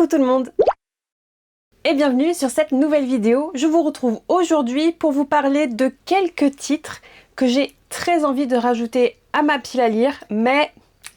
Coucou tout le monde et bienvenue sur cette nouvelle vidéo. Je vous retrouve aujourd'hui pour vous parler de quelques titres que j'ai très envie de rajouter à ma pile à lire, mais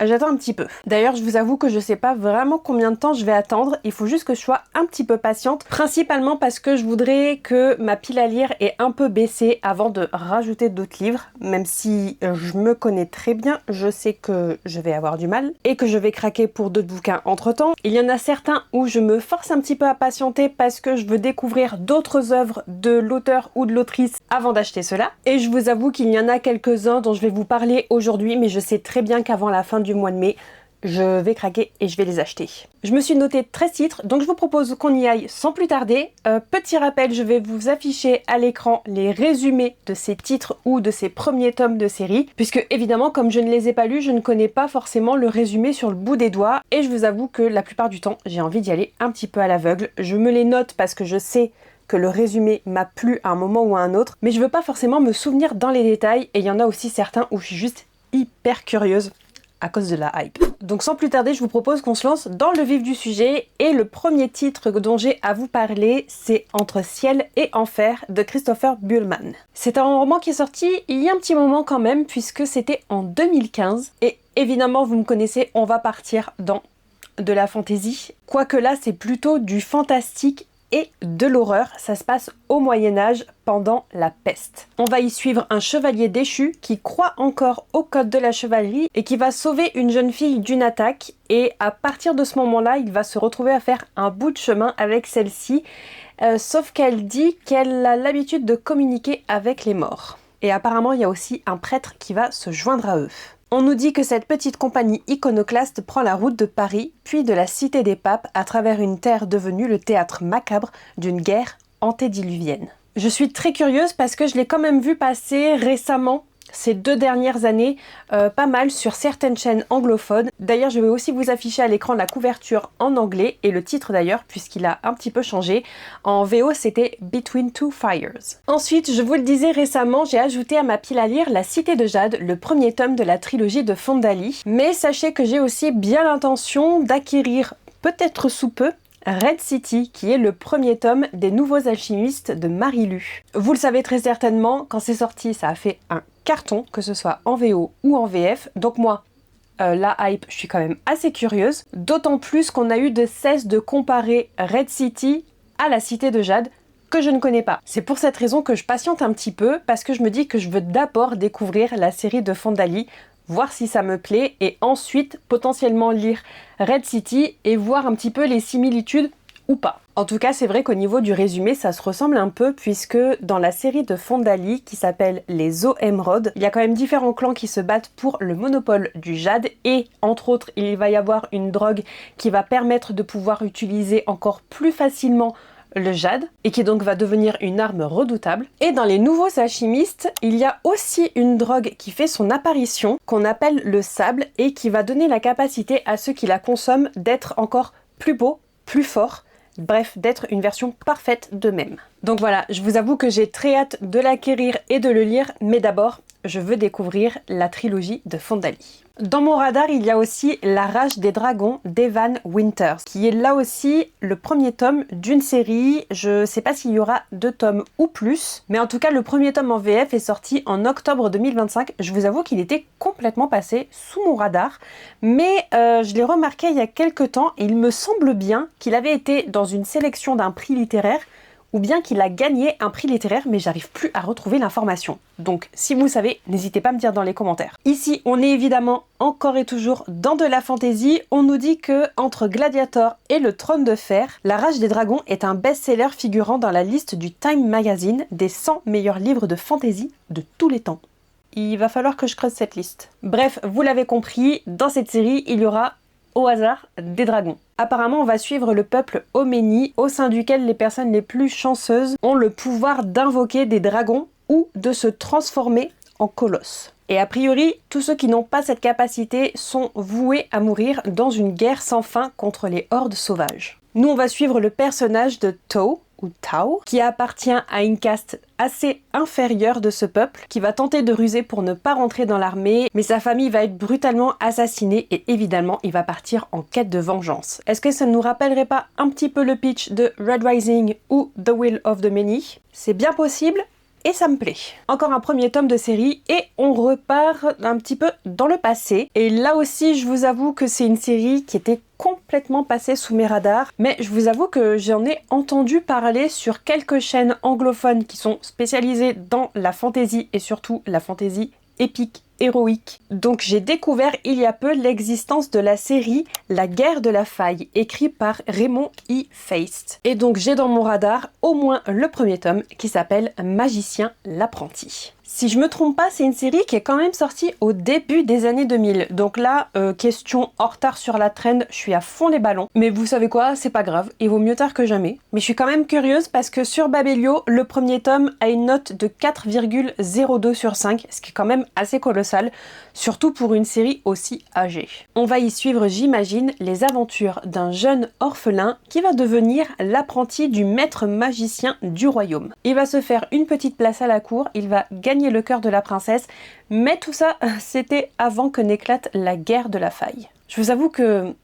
j'attends un petit peu. D'ailleurs, je vous avoue que je sais pas vraiment combien de temps je vais attendre. Il faut juste que je sois un petit peu patiente. Principalement parce que je voudrais que ma pile à lire ait un peu baissé avant de rajouter d'autres livres. Même si je me connais très bien, je sais que je vais avoir du mal et que je vais craquer pour d'autres bouquins entre temps. Il y en a certains où je me force un petit peu à patienter parce que je veux découvrir d'autres œuvres de l'auteur ou de l'autrice avant d'acheter cela. Et je vous avoue qu'il y en a quelques-uns dont je vais vous parler aujourd'hui, mais je sais très bien qu'avant la fin du mois de mai, je vais craquer et je vais les acheter. Je me suis noté 13 titres, donc je vous propose qu'on y aille sans plus tarder. Petit rappel, je vais vous afficher à l'écran les résumés de ces titres ou de ces premiers tomes de série, puisque évidemment, comme je ne les ai pas lus, je ne connais pas forcément le résumé sur le bout des doigts, et je vous avoue que la plupart du temps, j'ai envie d'y aller un petit peu à l'aveugle. Je me les note parce que je sais que le résumé m'a plu à un moment ou à un autre, mais je veux pas forcément me souvenir dans les détails, et il y en a aussi certains où je suis juste hyper curieuse à cause de la hype. Donc sans plus tarder, je vous propose qu'on se lance dans le vif du sujet, et le premier titre dont j'ai à vous parler, c'est Entre ciel et enfer de Christopher Buhlmann. C'est un roman qui est sorti il y a un petit moment quand même, puisque c'était en 2015, et évidemment vous me connaissez, on va partir dans de la fantasy, quoique là c'est plutôt du fantastique et de l'horreur. Ça se passe au Moyen-Âge pendant la peste. On va y suivre un chevalier déchu qui croit encore au code de la chevalerie et qui va sauver une jeune fille d'une attaque, et à partir de ce moment-là, il va se retrouver à faire un bout de chemin avec celle-ci, sauf qu'elle dit qu'elle a l'habitude de communiquer avec les morts. Et apparemment, il y a aussi un prêtre qui va se joindre à eux. On nous dit que cette petite compagnie iconoclaste prend la route de Paris, puis de la Cité des Papes, à travers une terre devenue le théâtre macabre d'une guerre antédiluvienne. Je suis très curieuse parce que je l'ai quand même vu passer récemment, ces 2 dernières années, pas mal sur certaines chaînes anglophones. D'ailleurs, je vais aussi vous afficher à l'écran la couverture en anglais, et le titre d'ailleurs, puisqu'il a un petit peu changé. En VO, c'était Between Two Fires. Ensuite, je vous le disais récemment, j'ai ajouté à ma pile à lire La Cité de Jade, le premier tome de la trilogie de Fondali. Mais sachez que j'ai aussi bien l'intention d'acquérir, peut-être sous peu, Red City, qui est le premier tome des Nouveaux Alchimistes de Marie Lu. Vous le savez très certainement, quand c'est sorti, ça a fait un carton, que ce soit en VO ou en VF. Donc moi, la hype, je suis quand même assez curieuse. D'autant plus qu'on a eu de cesse de comparer Red City à la Cité de Jade, que je ne connais pas. C'est pour cette raison que je patiente un petit peu, parce que je me dis que je veux d'abord découvrir la série de Fondali, voir si ça me plaît, et ensuite potentiellement lire Red City et voir un petit peu les similitudes ou pas. En tout cas, c'est vrai qu'au niveau du résumé, ça se ressemble un peu, puisque dans la série de Fondali, qui s'appelle les Eaux Émeraudes, il y a quand même différents clans qui se battent pour le monopole du jade, et entre autres, il va y avoir une drogue qui va permettre de pouvoir utiliser encore plus facilement le jade, et qui donc va devenir une arme redoutable. Et dans les Nouveaux Alchimistes, il y a aussi une drogue qui fait son apparition, qu'on appelle le sable, et qui va donner la capacité à ceux qui la consomment d'être encore plus beaux, plus forts, bref, d'être une version parfaite d'eux-mêmes. Donc voilà, je vous avoue que j'ai très hâte de l'acquérir et de le lire, mais d'abord, je veux découvrir la trilogie de Fondali. Dans mon radar, il y a aussi La Rage des Dragons d'Evan Winters, qui est là aussi le premier tome d'une série. Je sais pas s'il y aura 2 tomes ou plus, mais en tout cas, le premier tome en VF est sorti en octobre 2025. Je vous avoue qu'il était complètement passé sous mon radar, mais je l'ai remarqué il y a quelques temps, et il me semble bien qu'il avait été dans une sélection d'un prix littéraire, ou bien qu'il a gagné un prix littéraire, mais j'arrive plus à retrouver l'information. Donc si vous savez, n'hésitez pas à me dire dans les commentaires. Ici, on est évidemment encore et toujours dans de la fantasy. On nous dit que entre Gladiator et le Trône de Fer, La Rage des Dragons est un best-seller figurant dans la liste du Time Magazine des 100 meilleurs livres de fantasy de tous les temps. Il va falloir que je creuse cette liste. Bref, vous l'avez compris, dans cette série, il y aura au hasard des dragons. Apparemment, on va suivre le peuple Oméni, au sein duquel les personnes les plus chanceuses ont le pouvoir d'invoquer des dragons ou de se transformer en colosses. Et a priori, tous ceux qui n'ont pas cette capacité sont voués à mourir dans une guerre sans fin contre les hordes sauvages. Nous, on va suivre le personnage de Tow, ou Tao, qui appartient à une caste assez inférieure de ce peuple, qui va tenter de ruser pour ne pas rentrer dans l'armée, mais sa famille va être brutalement assassinée et évidemment il va partir en quête de vengeance. Est-ce que ça ne nous rappellerait pas un petit peu le pitch de Red Rising ou The Will of the Many? C'est bien possible. Et ça me plaît. Encore un premier tome de série et on repart un petit peu dans le passé. Et là aussi, je vous avoue que c'est une série qui était complètement passée sous mes radars. Mais je vous avoue que j'en ai entendu parler sur quelques chaînes anglophones qui sont spécialisées dans la fantasy et surtout la fantasy épique, héroïque. Donc j'ai découvert il y a peu l'existence de la série La Guerre de la Faille, écrite par Raymond E. Feist. Et donc j'ai dans mon radar au moins le premier tome qui s'appelle Magicien l'apprenti. Si je me trompe pas, c'est une série qui est quand même sortie au début des années 2000. Donc là, question en retard sur la trend, je suis à fond les ballons. Mais vous savez quoi, c'est pas grave, il vaut mieux tard que jamais. Mais je suis quand même curieuse parce que sur Babelio, le premier tome a une note de 4,02 sur 5, ce qui est quand même assez colossal, surtout pour une série aussi âgée. On va y suivre, j'imagine, les aventures d'un jeune orphelin qui va devenir l'apprenti du maître magicien du royaume. Il va se faire une petite place à la cour, il va gagner le cœur de la princesse, mais tout ça, c'était avant que n'éclate la guerre de la faille. Je vous avoue que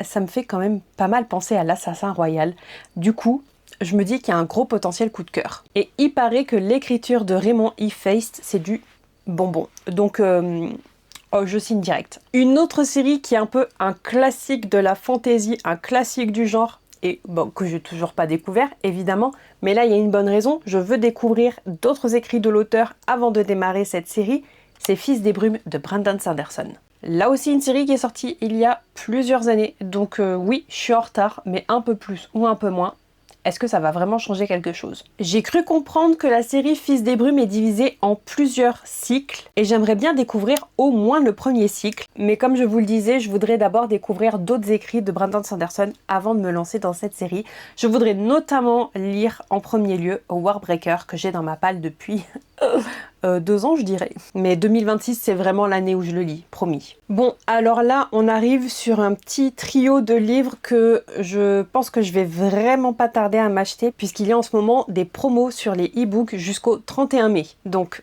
ça me fait quand même pas mal penser à l'Assassin Royal. Du coup, je me dis qu'il y a un gros potentiel coup de cœur. Et il paraît que l'écriture de Raymond E. Feist, c'est du bonbon. Donc, oh, je signe direct. Une autre série qui est un peu un classique de la fantasy, un classique du genre, et bon, que j'ai toujours pas découvert, évidemment, mais là, il y a une bonne raison, je veux découvrir d'autres écrits de l'auteur avant de démarrer cette série, c'est Fils des Brumes de Brandon Sanderson. Là aussi, une série qui est sortie il y a plusieurs années, donc oui, je suis en retard, mais un peu plus ou un peu moins. Est-ce que ça va vraiment changer quelque chose? J'ai cru comprendre que la série Fils des Brumes est divisée en plusieurs cycles et j'aimerais bien découvrir au moins le premier cycle. Mais comme je vous le disais, je voudrais d'abord découvrir d'autres écrits de Brandon Sanderson avant de me lancer dans cette série. Je voudrais notamment lire en premier lieu Warbreaker que j'ai dans ma palle depuis 2 ans je dirais. Mais 2026 c'est vraiment l'année où je le lis, promis. Bon alors là on arrive sur un petit trio de livres que je pense que je vais vraiment pas tarder à m'acheter puisqu'il y a en ce moment des promos sur les e-books jusqu'au 31 mai. Donc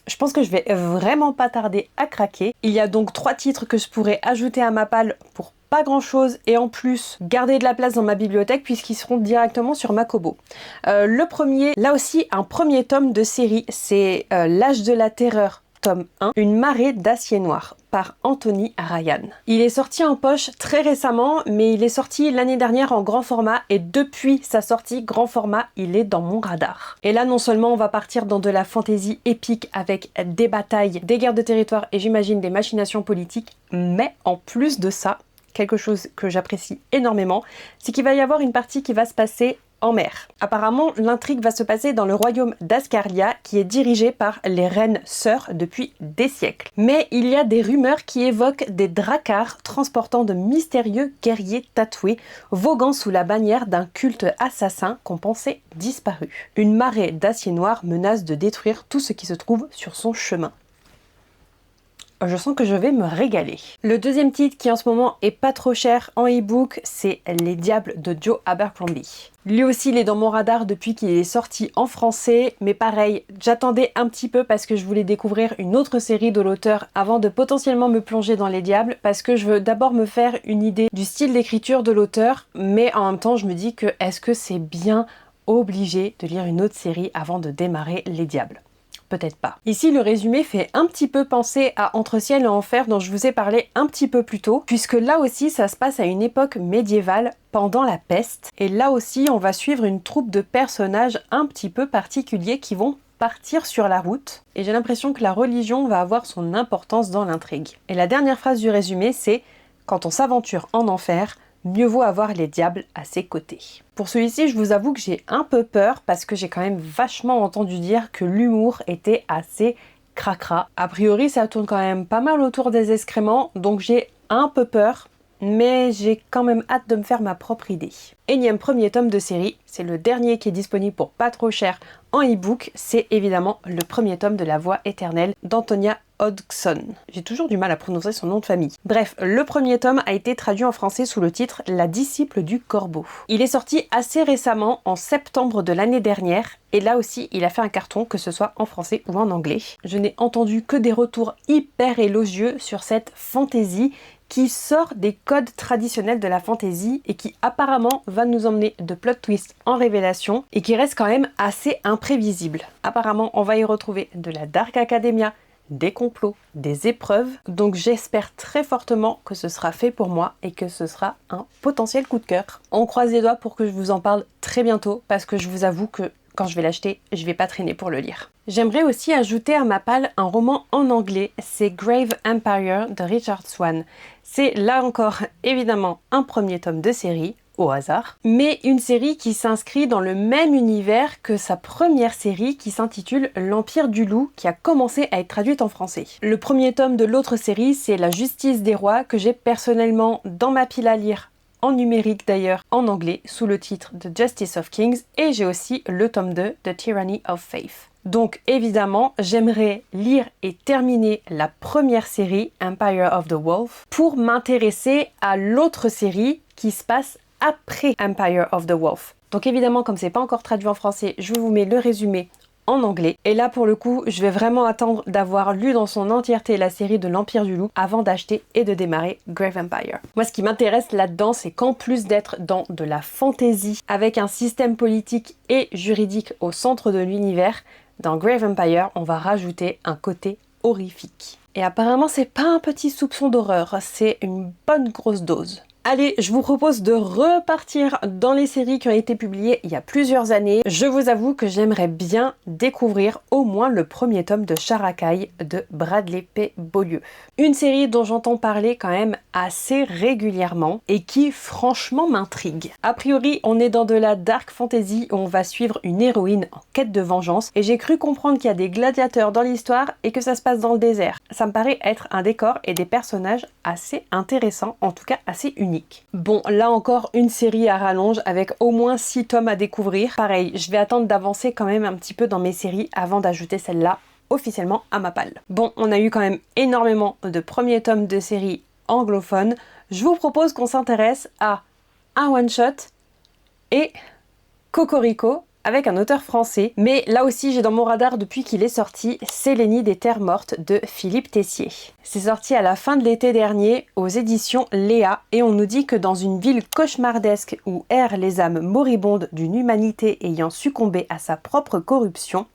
je pense que je vais vraiment pas tarder à craquer. Il y a donc 3 titres que je pourrais ajouter à ma palle pour pas grand chose et en plus garder de la place dans ma bibliothèque puisqu'ils seront directement sur ma Kobo. Le premier, là aussi un premier tome de série, c'est L'Âge de la Terreur, tome 1, Une marée d'acier noir par Anthony Ryan. Il est sorti en poche très récemment, mais il est sorti l'année dernière en grand format et depuis sa sortie grand format, il est dans mon radar. Et là non seulement on va partir dans de la fantaisie épique avec des batailles, des guerres de territoire et j'imagine des machinations politiques, mais en plus de ça, quelque chose que j'apprécie énormément, c'est qu'il va y avoir une partie qui va se passer en mer. Apparemment, l'intrigue va se passer dans le royaume d'Ascaria, qui est dirigé par les reines sœurs depuis des siècles. Mais il y a des rumeurs qui évoquent des dracars transportant de mystérieux guerriers tatoués, voguant sous la bannière d'un culte assassin qu'on pensait disparu. Une marée d'acier noir menace de détruire tout ce qui se trouve sur son chemin. Je sens que je vais me régaler. Le deuxième titre qui en ce moment est pas trop cher en e-book, c'est Les Diables de Joe Abercrombie. Lui aussi il est dans mon radar depuis qu'il est sorti en français, mais pareil, j'attendais un petit peu parce que je voulais découvrir une autre série de l'auteur avant de potentiellement me plonger dans Les Diables, parce que je veux d'abord me faire une idée du style d'écriture de l'auteur, mais en même temps je me dis que est-ce que c'est bien obligé de lire une autre série avant de démarrer Les Diables? Peut-être pas. Ici, le résumé fait un petit peu penser à Entre ciel et enfer dont je vous ai parlé un petit peu plus tôt, puisque là aussi, ça se passe à une époque médiévale pendant la peste. Et là aussi, on va suivre une troupe de personnages un petit peu particuliers qui vont partir sur la route. Et j'ai l'impression que la religion va avoir son importance dans l'intrigue. Et la dernière phrase du résumé, c'est « Quand on s'aventure en enfer, mieux vaut avoir les diables à ses côtés ». Pour celui-ci, je vous avoue que j'ai un peu peur parce que j'ai quand même vachement entendu dire que l'humour était assez cracra. A priori, ça tourne quand même pas mal autour des excréments, donc j'ai un peu peur. mais j'ai quand même hâte de me faire ma propre idée. Énième premier tome de série, c'est le dernier qui est disponible pour pas trop cher en e-book, c'est évidemment le premier tome de La Voix éternelle d'Antonia Hodgson. J'ai toujours du mal à prononcer son nom de famille. Bref, le premier tome a été traduit en français sous le titre La disciple du corbeau. Il est sorti assez récemment, en septembre de l'année dernière, et là aussi il a fait un carton, que ce soit en français ou en anglais. Je n'ai entendu que des retours hyper élogieux sur cette fantaisie qui sort des codes traditionnels de la fantasy et qui apparemment va nous emmener de plot twist en révélation et qui reste quand même assez imprévisible. Apparemment, on va y retrouver de la Dark Academia, des complots, des épreuves, donc j'espère très fortement que ce sera fait pour moi et que ce sera un potentiel coup de cœur. On croise les doigts pour que je vous en parle très bientôt parce que je vous avoue que quand je vais l'acheter, je vais pas traîner pour le lire. J'aimerais aussi ajouter à ma palle un roman en anglais, c'est Grave Empire de Richard Swan. C'est là encore évidemment un premier tome de série, au hasard, mais une série qui s'inscrit dans le même univers que sa première série qui s'intitule L'Empire du Loup, qui a commencé à être traduite en français. Le premier tome de l'autre série, c'est La Justice des Rois, que j'ai personnellement dans ma pile à lire, en numérique d'ailleurs, en anglais, sous le titre The Justice of Kings, et j'ai aussi le tome 2 de Tyranny of Faith. Donc évidemment, j'aimerais lire et terminer la première série, Empire of the Wolf, pour m'intéresser à l'autre série qui se passe après Empire of the Wolf. Donc évidemment, comme c'est pas encore traduit en français, je vous mets le résumé en anglais. Et là, pour le coup, je vais vraiment attendre d'avoir lu dans son entièreté la série de l'Empire du Loup avant d'acheter et de démarrer Grave Empire. Moi, ce qui m'intéresse là-dedans, c'est qu'en plus d'être dans de la fantasy avec un système politique et juridique au centre de l'univers, dans Grave Empire, on va rajouter un côté horrifique. Et apparemment, c'est pas un petit soupçon d'horreur, c'est une bonne grosse dose. Allez, je vous propose de repartir dans les séries qui ont été publiées il y a plusieurs années. Je vous avoue que j'aimerais bien découvrir au moins le premier tome de Sharakai de Bradley P. Beaulieu. Une série dont j'entends parler quand même assez régulièrement et qui franchement m'intrigue. A priori, on est dans de la dark fantasy où on va suivre une héroïne en quête de vengeance et j'ai cru comprendre qu'il y a des gladiateurs dans l'histoire et que ça se passe dans le désert. Ça me paraît être un décor et des personnages assez intéressants, en tout cas assez uniques. Bon, là encore, une série à rallonge avec au moins 6 tomes à découvrir. Pareil, je vais attendre d'avancer quand même un petit peu dans mes séries avant d'ajouter celle-là officiellement à ma palle. Bon, on a eu quand même énormément de premiers tomes de séries anglophones. Je vous propose qu'on s'intéresse à un one-shot et Cocorico, avec un auteur français, mais là aussi j'ai dans mon radar depuis qu'il est sorti Sélénie des Terres Mortes de Philippe Tessier. C'est sorti à la fin de l'été dernier aux éditions Léa et on nous dit que dans une ville cauchemardesque où errent les âmes moribondes d'une humanité ayant succombé à sa propre corruption,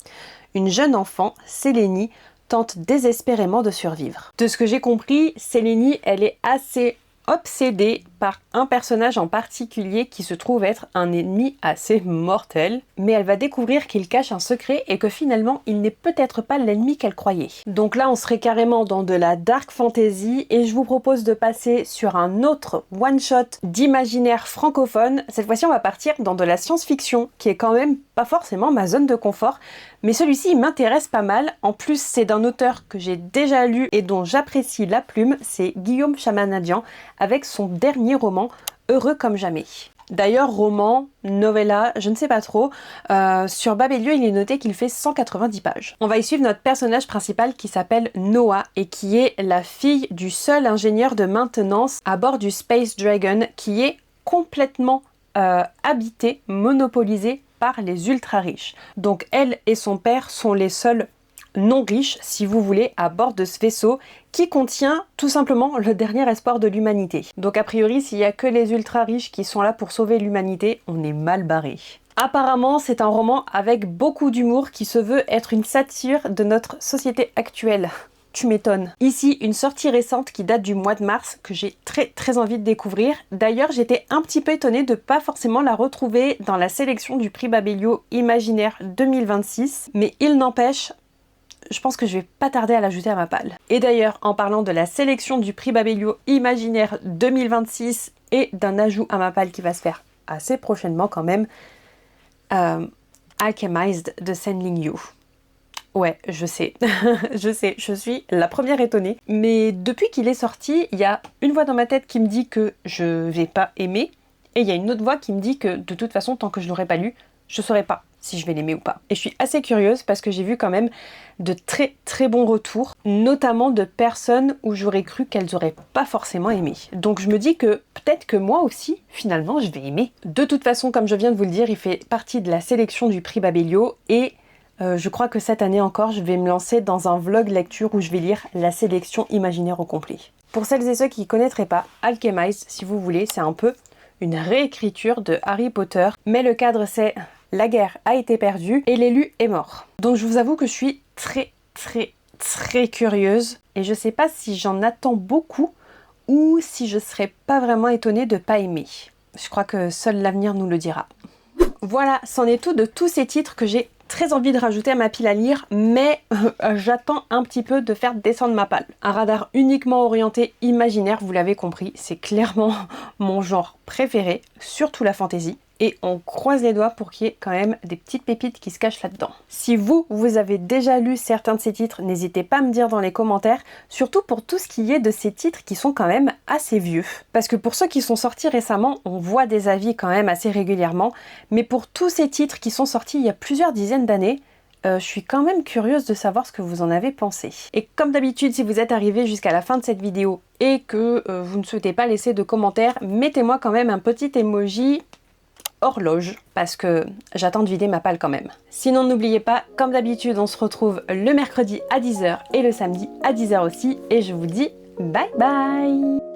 une jeune enfant, Sélénie, tente désespérément de survivre. De ce que j'ai compris, Sélénie, elle est assez obsédée par un personnage en particulier qui se trouve être un ennemi assez mortel, mais elle va découvrir qu'il cache un secret et que finalement il n'est peut-être pas l'ennemi qu'elle croyait. Donc là on serait carrément dans de la dark fantasy et je vous propose de passer sur un autre one-shot d'imaginaire francophone. Cette fois-ci on va partir dans de la science-fiction qui est quand même pas forcément ma zone de confort, mais celui-ci il m'intéresse pas mal. En plus c'est d'un auteur que j'ai déjà lu et dont j'apprécie la plume, c'est Guillaume Chamanadian avec son dernier roman Heureux comme jamais. D'ailleurs, roman, novella, je ne sais pas trop, sur Babelio il est noté qu'il fait 190 pages. On va y suivre notre personnage principal qui s'appelle Noah et qui est la fille du seul ingénieur de maintenance à bord du Space Dragon qui est complètement habité, monopolisé par les ultra riches. Donc elle et son père sont les seuls non riches, si vous voulez, à bord de ce vaisseau qui contient tout simplement le dernier espoir de l'humanité. Donc a priori, s'il n'y a que les ultra riches qui sont là pour sauver l'humanité, on est mal barré. Apparemment, c'est un roman avec beaucoup d'humour qui se veut être une satire de notre société actuelle. Tu m'étonnes. Ici, une sortie récente qui date du mois de mars que j'ai très envie de découvrir. D'ailleurs, j'étais un petit peu étonnée de pas forcément la retrouver dans la sélection du prix Babelio Imaginaire 2026, mais il n'empêche, je pense que je vais pas tarder à l'ajouter à ma palle. Et d'ailleurs, en parlant de la sélection du prix Babelio Imaginaire 2026 et d'un ajout à ma palle qui va se faire assez prochainement quand même, Alchemized de Sen Ling Yu. Ouais, je sais, je suis la première étonnée. Mais depuis qu'il est sorti, il y a une voix dans ma tête qui me dit que je vais pas aimer, et il y a une autre voix qui me dit que de toute façon, tant que je l'aurai pas lu, je saurais pas si je vais l'aimer ou pas. Et je suis assez curieuse parce que j'ai vu quand même de très très bons retours, notamment de personnes où j'aurais cru qu'elles auraient pas forcément aimé. Donc je me dis que peut-être que moi aussi, finalement, je vais aimer. De toute façon, comme je viens de vous le dire, il fait partie de la sélection du prix Babelio et je crois que cette année encore, je vais me lancer dans un vlog lecture où je vais lire la sélection imaginaire au complet. Pour celles et ceux qui ne connaîtraient pas, Alchemize, si vous voulez, c'est un peu une réécriture de Harry Potter, mais le cadre c'est la guerre a été perdue et l'élu est mort. Donc je vous avoue que je suis très curieuse et je sais pas si j'en attends beaucoup ou si je serais pas vraiment étonnée de pas aimer. Je crois que seul l'avenir nous le dira. Voilà, c'en est tout de tous ces titres que j'ai très envie de rajouter à ma pile à lire, mais j'attends un petit peu de faire descendre ma palle. Un radar uniquement orienté imaginaire, vous l'avez compris, c'est clairement mon genre préféré, surtout la fantasy. Et on croise les doigts pour qu'il y ait quand même des petites pépites qui se cachent là-dedans. Si vous avez déjà lu certains de ces titres, n'hésitez pas à me dire dans les commentaires, surtout pour tout ce qui est de ces titres qui sont quand même assez vieux. Parce que pour ceux qui sont sortis récemment, on voit des avis quand même assez régulièrement, mais pour tous ces titres qui sont sortis il y a plusieurs dizaines d'années, je suis quand même curieuse de savoir ce que vous en avez pensé. Et comme d'habitude, si vous êtes arrivé jusqu'à la fin de cette vidéo et que vous ne souhaitez pas laisser de commentaires, mettez-moi quand même un petit emoji horloge, parce que j'attends de vider ma palle quand même. Sinon, n'oubliez pas, comme d'habitude, on se retrouve le mercredi à 10 h et le samedi à 10 h aussi, et je vous dis bye bye!